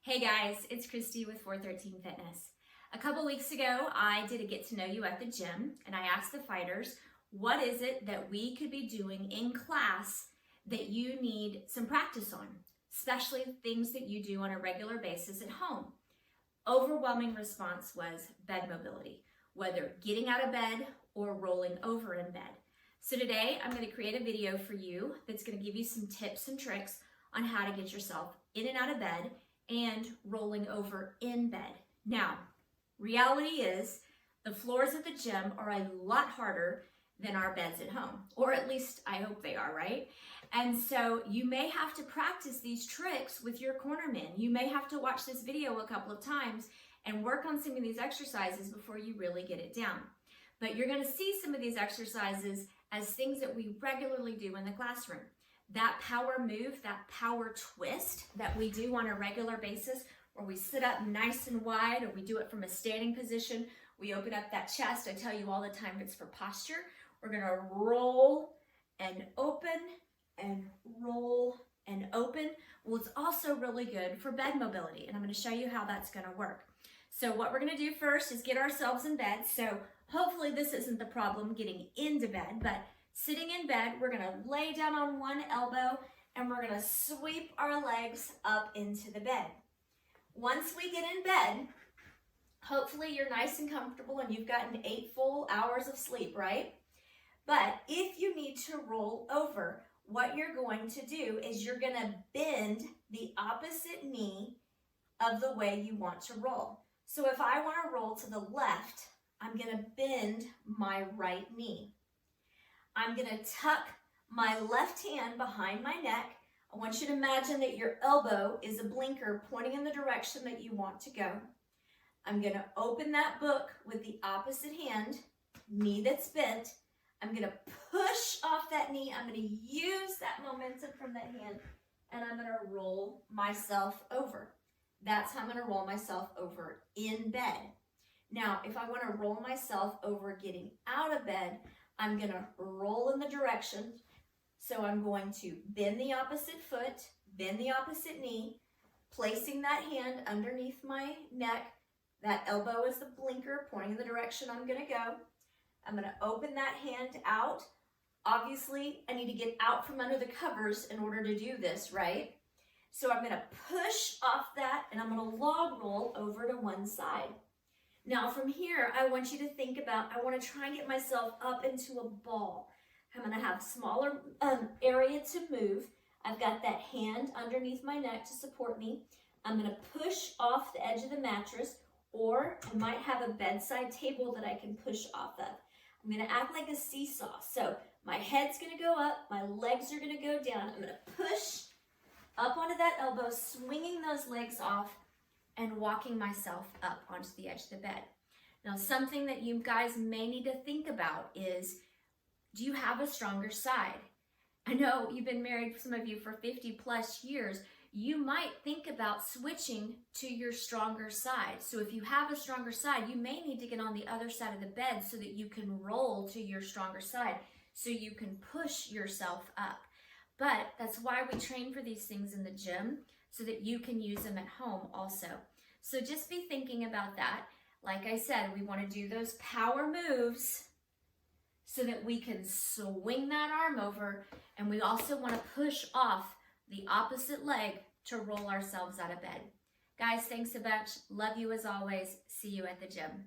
Hey guys, it's Kristi with 413 Fitness. A couple weeks ago, I did a get to know you at the gym, and I asked the fighters, what is it that we could be doing in class that you need some practice on, especially things that you do on a regular basis at home? Overwhelming response was bed mobility, whether getting out of bed or rolling over in bed. So today, I'm going to create a video for you that's going to give you some tips and tricks on how to get yourself in and out of bed and rolling over in bed. Now, reality is the floors at the gym are a lot harder than our beds at home, or at least I hope they are, right? And so you may have to practice these tricks with your cornermen. You may have to watch this video a couple of times and work on some of these exercises before you really get it down. But you're going to see some of these exercises as things that we regularly do in the classroom. That power move, that power twist that we do on a regular basis, where we sit up nice and wide, or we do it from a standing position, we open up that chest. I tell you all the time it's for posture. We're gonna roll and open and roll and open. Well, it's also really good for bed mobility, and I'm gonna show you how that's gonna work. So what we're gonna do first is get ourselves in bed. So hopefully this isn't the problem getting into bed, but sitting in bed, we're gonna lay down on one elbow and we're gonna sweep our legs up into the bed. Once we get in bed, hopefully you're nice and comfortable and you've gotten 8 full hours of sleep, right? But if you need to roll over, what you're going to do is you're gonna bend the opposite knee of the way you want to roll. So if I wanna roll to the left, I'm gonna bend my right knee. I'm gonna tuck my left hand behind my neck. I want you to imagine that your elbow is a blinker pointing in the direction that you want to go. I'm gonna open that book with the opposite hand, knee that's bent. I'm gonna push off that knee. I'm gonna use that momentum from that hand, and I'm gonna roll myself over. That's how I'm gonna roll myself over in bed. Now, if I wanna roll myself over getting out of bed, I'm gonna roll in the direction. So I'm going to bend the opposite foot, bend the opposite knee, placing that hand underneath my neck. That elbow is the blinker pointing in the direction I'm gonna go. I'm gonna open that hand out. Obviously, I need to get out from under the covers in order to do this, right? So I'm gonna push off that and I'm gonna log roll over to one side. Now from here, I want you to think about, I want to try and get myself up into a ball. I'm going to have smaller area to move. I've got that hand underneath my neck to support me. I'm going to push off the edge of the mattress, or I might have a bedside table that I can push off of. I'm going to act like a seesaw. So my head's going to go up, my legs are going to go down. I'm going to push up onto that elbow, swinging those legs off, and walking myself up onto the edge of the bed. Now, something that you guys may need to think about is, do you have a stronger side? I know you've been married, some of you, for 50 plus years. You might think about switching to your stronger side. So if you have a stronger side, you may need to get on the other side of the bed so that you can roll to your stronger side, so you can push yourself up. But that's why we train for these things in the gym, so that you can use them at home also. So just be thinking about that. Like I said, we want to do those power moves so that we can swing that arm over, and we also want to push off the opposite leg to roll ourselves out of bed. Guys, thanks a bunch. Love you as always. See you at the gym.